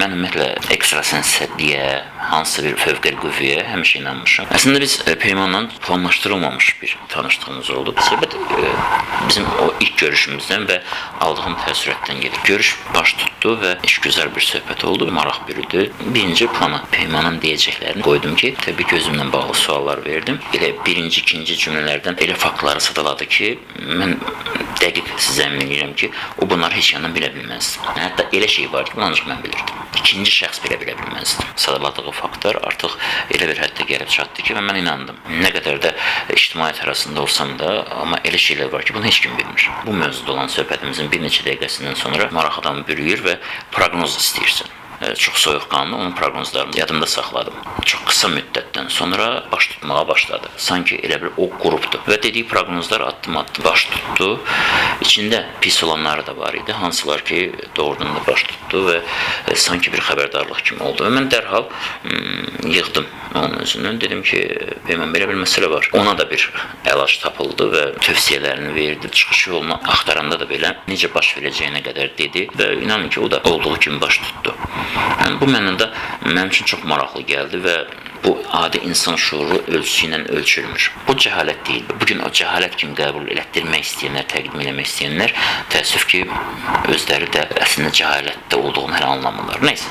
Mən ümumiyyətlə ekstrasensliyə, hansı bir fövqəli qüvvəyə həmişə inanmışam. Əslində biz Peymanla planlaşdırılmamış bir tanışdığımız oldu. Söhbət bizim o ilk görüşümüzdən və aldığım təəssüratdan gedir. Görüş baş tutdu və işgüzar bir söhbət oldu, maraq bürüdü. Birinci plana Peymanın deyəcəklərini qoydum ki, təbii ki, özümlə bağlı suallar verdim. Elə birinci, ikinci cümlələrdən elə faktları sadaladı ki, mən dəqiq sizə əmin edirəm ki, o bunları heç yandan bilə bilməzdi. Hətta elə şey var ki, bunu ancaq mən bilirdim. İkinci şəxs belə bilə bilməzdi. Sadaladığı faktlar artıq elə bir həddə gəlib çatdı ki, və mən inandım. Nə qədər də ictimaiyyət arasında olsam da, amma elə şeylər var ki, bunu heç kim bilmir. Bu mövzuda olan söhbətimizin bir neçə dəqiqəsindən sonra maraq adamı bürüyür və proqnoz istəyirsən. Çox soyuqqanlı onun proqnozlarını yadımda saxladım. Çox qısa müddətdən sonra baş tutmağa başladı. Sanki elə bir o qrupdur. Və dediyi proqnozlar addım-addım baş tutdu. İçində pis olanları da var idi. Hansılar ki, doğrudan da baş tutdu və sanki bir xəbərdarlıq kimi oldu. Və mən dərhal yığdım onun özündən. Dedim ki, Peyman, belə bir məsələ var. Ona da bir əlac tapıldı və tövsiyələrini verdi. Çıxış yolunu axtaranda da belə necə baş verəcəyinə qədər dedi və inanın ki, o da olduğu kimi baş tutdu. Yəni, bu mənada mənim üçün çox maraqlı gəldi və bu adi insan şuuru ölçüsü ilə ölçülmür. Bu cəhalət deyil. Bugün o cəhalət kimi qəbul etdirmək istəyənlər, təqdim eləmək istəyənlər təəssüf ki, özləri də əslində cəhalətdə olduğunu hələ anlamırlar. Neyse.